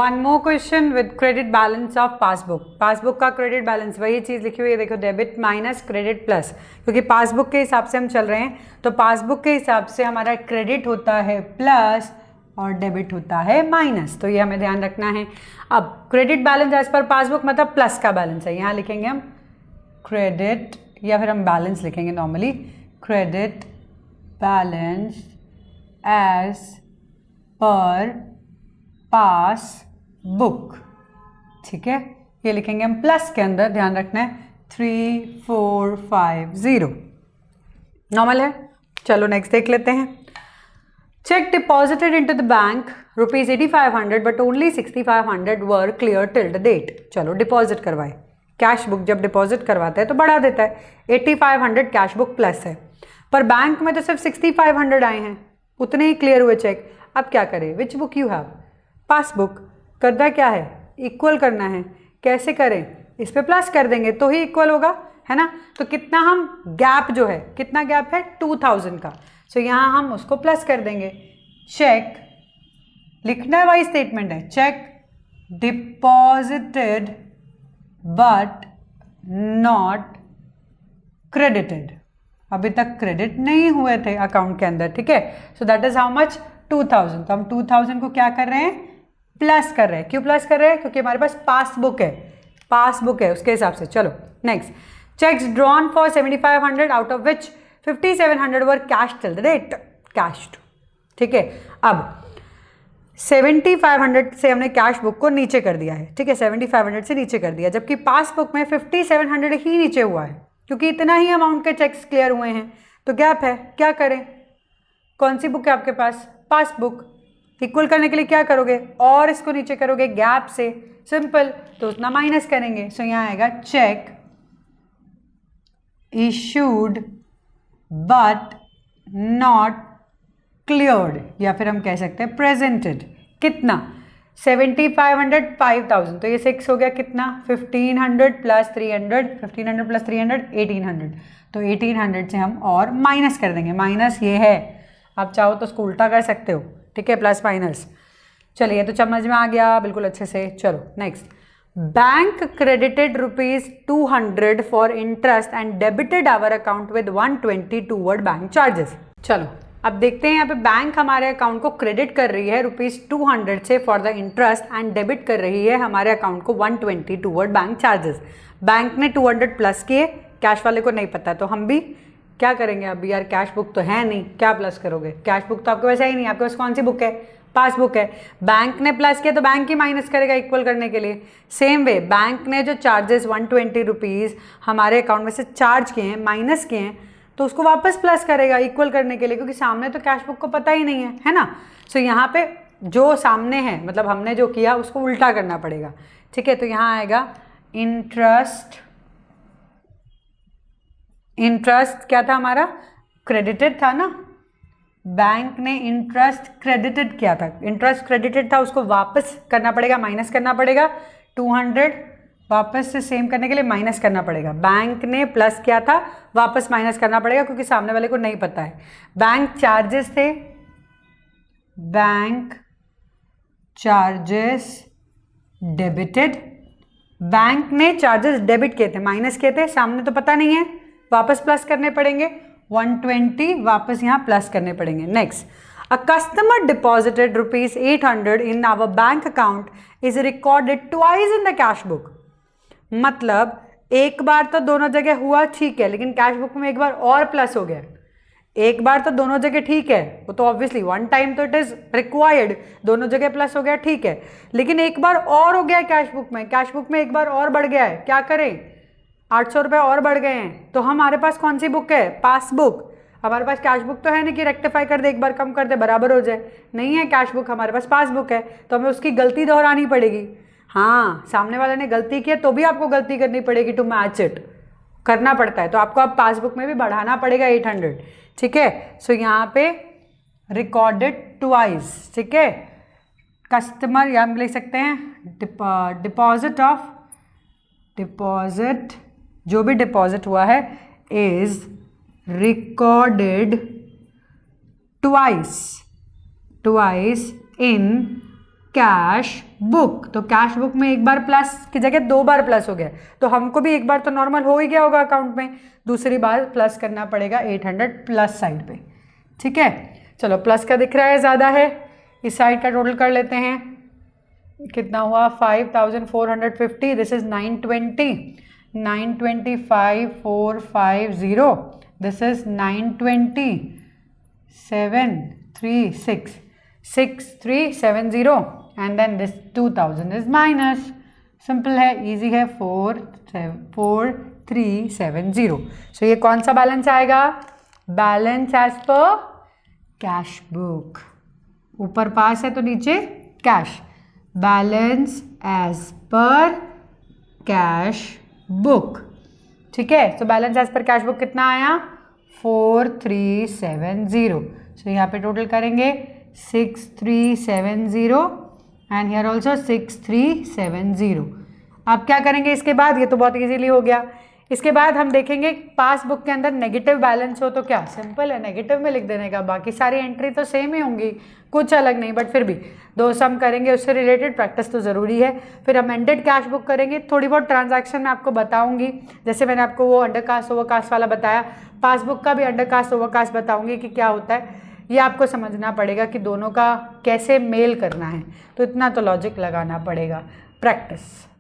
One more question with credit balance of passbook. Passbook का credit balance वही चीज़ लिखी हुई है, देखो डेबिट माइनस क्रेडिट प्लस, क्योंकि पासबुक के हिसाब से हम चल रहे हैं तो पासबुक के हिसाब से हमारा क्रेडिट होता है प्लस और डेबिट होता है माइनस, तो ये हमें ध्यान रखना है। अब credit balance as per passbook मतलब प्लस का बैलेंस है, यहाँ लिखेंगे हम क्रेडिट या फिर हम बैलेंस लिखेंगे नॉर्मली, क्रेडिट बैलेंस एज पर पास बुक, ठीक है, ये लिखेंगे हम प्लस के अंदर, ध्यान रखना है 3450 नॉर्मल है। चलो नेक्स्ट देख लेते हैं। Cheque deposited into the bank ₹8500 but only 6500 were clear till the date. चलो डिपॉजिट करवाए, कैश बुक जब डिपॉजिट करवाते हैं तो बढ़ा देता है, 8500 कैश बुक प्लस है, पर बैंक में तो सिर्फ 6500 आए हैं, उतने ही क्लियर हुए चेक। अब क्या करें, which book you have, passbook, करना क्या है, इक्वल करना है, कैसे करें, इस पे प्लस कर देंगे तो ही इक्वल होगा, है ना। तो कितना हम गैप जो है, कितना गैप है 2000 का, सो यहाँ हम उसको प्लस कर देंगे। चेक लिखना है, वही स्टेटमेंट है, check deposited but not credited, अभी तक क्रेडिट नहीं हुए थे अकाउंट के अंदर, ठीक है। So that is how much 2000, तो हम 2000 को क्या कर रहे हैं, प्लस कर रहे हैं। क्यों प्लस कर रहे हैं, क्योंकि हमारे पास पासबुक है, पासबुक है उसके हिसाब से। चलो next, cheques drawn for 7500 out of which 5700 were cash till the date, cashed, ठीक है। अब 7500 से हमने कैश बुक को नीचे कर दिया है, ठीक है, 7500 से नीचे कर दिया, जबकि पासबुक में 5700 ही नीचे हुआ है, क्योंकि इतना ही अमाउंट के चेक्स क्लियर हुए हैं, तो गैप है। क्या करें, कौन सी बुक है आपके पास, पासबुक, इक्वल करने के लिए क्या करोगे, और इसको नीचे करोगे गैप से, सिंपल, तो उतना माइनस करेंगे। सो यहाँ आएगा check issued but not cleared, या फिर हम कह सकते हैं प्रेजेंटेड, कितना 7500 5000, तो ये 6 हो गया, कितना 1500 प्लस 300, 1500 प्लस 300 1800, तो 1800 से हम और माइनस कर देंगे, माइनस ये है, आप चाहो तो उसको उल्टा कर सकते हो, ठीक है, प्लस माइनस। चलिए तो समझ में आ गया बिल्कुल अच्छे से। चलो next, bank credited ₹200 for interest and debited our account with 120 toward bank charges. चलो अब देखते हैं, यहाँ पे बैंक हमारे अकाउंट को क्रेडिट कर रही है ₹200 से for the interest and debit कर रही है हमारे अकाउंट को 120 टूवर्ड बैंक चार्जेस। बैंक ने 200 प्लस किए, कैश वाले को नहीं पता, तो हम भी क्या करेंगे, अभी यार कैश बुक तो है नहीं, क्या प्लस करोगे, कैश बुक तो आपके पास है ही नहीं, आपके पास कौन सी बुक है, पासबुक है। बैंक ने प्लस किया तो बैंक ही माइनस करेगा इक्वल करने के लिए। सेम वे बैंक ने जो चार्जेस 120 रुपीज़ हमारे अकाउंट में से चार्ज किए हैं, माइनस किए हैं, तो उसको वापस प्लस करेगा इक्वल करने के लिए, क्योंकि सामने तो कैश बुक को पता ही नहीं है ना। सो यहाँ पे जो सामने है, मतलब हमने जो किया उसको उल्टा करना पड़ेगा, ठीक है। तो यहाँ आएगा इंटरेस्ट क्या था हमारा, क्रेडिटेड था ना, बैंक ने इंटरेस्ट क्रेडिटेड किया था, इंटरेस्ट क्रेडिटेड था, उसको वापस करना पड़ेगा, माइनस करना पड़ेगा, 200 वापस से सेम करने के लिए माइनस करना पड़ेगा। बैंक ने प्लस किया था, वापस माइनस करना पड़ेगा, क्योंकि सामने वाले को नहीं पता है। बैंक चार्जेस थे, बैंक चार्जेस डेबिटेड, बैंक ने चार्जेस डेबिट किए थे, माइनस किए थे, सामने तो पता नहीं है, वापस प्लस करने पड़ेंगे, 120 वापस यहाँ प्लस करने पड़ेंगे। Next, a customer deposited ₹800 in our bank account is recorded twice in the cash book, मतलब एक बार तो दोनों जगह हुआ ठीक है, लेकिन कैश बुक में एक बार और प्लस हो गया। एक बार तो दोनों जगह ठीक है, वो तो ऑब्वियसली वन टाइम तो इट इज रिक्वायर्ड, दोनों जगह प्लस हो गया ठीक है, लेकिन एक बार और हो गया कैश बुक में, कैश बुक में एक बार और बढ़ गया है, क्या करें, 800 रुपये और बढ़ गए हैं, तो हमारे पास कौन सी बुक है, पासबुक। हमारे पास कैश बुक तो है नहीं कि रेक्टिफाई कर दे, एक बार कम कर दे बराबर हो जाए, नहीं है कैश बुक, हमारे पास पासबुक है, तो हमें उसकी गलती दोहरानी पड़ेगी। हाँ, सामने वाले ने गलती की है तो भी आपको गलती करनी पड़ेगी, टू मैच इट करना पड़ता है, तो आपको अब पासबुक में भी बढ़ाना पड़ेगा 800, ठीक है। सो यहाँ पे रिकॉर्डेड ट्वाइस, ठीक है, कस्टमर यहाँ हम लिख सकते हैं डिपॉजिट जो भी डिपॉजिट हुआ है is recorded twice in cash book, तो कैश बुक में एक बार प्लस की जगह 2 बार प्लस हो गया, तो हमको भी एक बार तो नॉर्मल हो ही गया होगा अकाउंट में, दूसरी बार प्लस करना पड़ेगा 800 प्लस साइड पे। ठीक है, चलो प्लस का दिख रहा है ज़्यादा है, इस साइड का टोटल कर लेते हैं, कितना हुआ 5450, this is 920, 925,450, this is 920, 736, 6370 and then this 2000 is minus, simple है, इजी है, 4370। सो ये कौन सा बैलेंस आएगा, balance as per cash book, ऊपर पास है तो नीचे cash, balance as per cash book. ठीक है, तो balance as per cash book कितना आया 4370। सो यहाँ पे टोटल करेंगे 6370 एंड हियर ऑल्सो 6370। अब क्या करेंगे इसके बाद, ये तो बहुत इजीली हो गया, इसके बाद हम देखेंगे पासबुक के अंदर नेगेटिव बैलेंस हो तो क्या, सिंपल है, नेगेटिव में लिख देने का, बाकी सारी एंट्री तो सेम ही होंगी, कुछ अलग नहीं, बट फिर भी दो सम करेंगे, उससे रिलेटेड प्रैक्टिस तो ज़रूरी है। फिर अमेंडेड कैश बुक करेंगे, थोड़ी बहुत ट्रांजैक्शन मैं आपको बताऊंगी, जैसे मैंने आपको वो अंडरकास्ट ओवरकास्ट वाला बताया, पासबुक का भी अंडरकास्ट ओवरकास्ट बताऊंगी कि क्या होता है, ये आपको समझना पड़ेगा कि दोनों का कैसे मेल करना है, तो इतना तो लॉजिक लगाना पड़ेगा, प्रैक्टिस।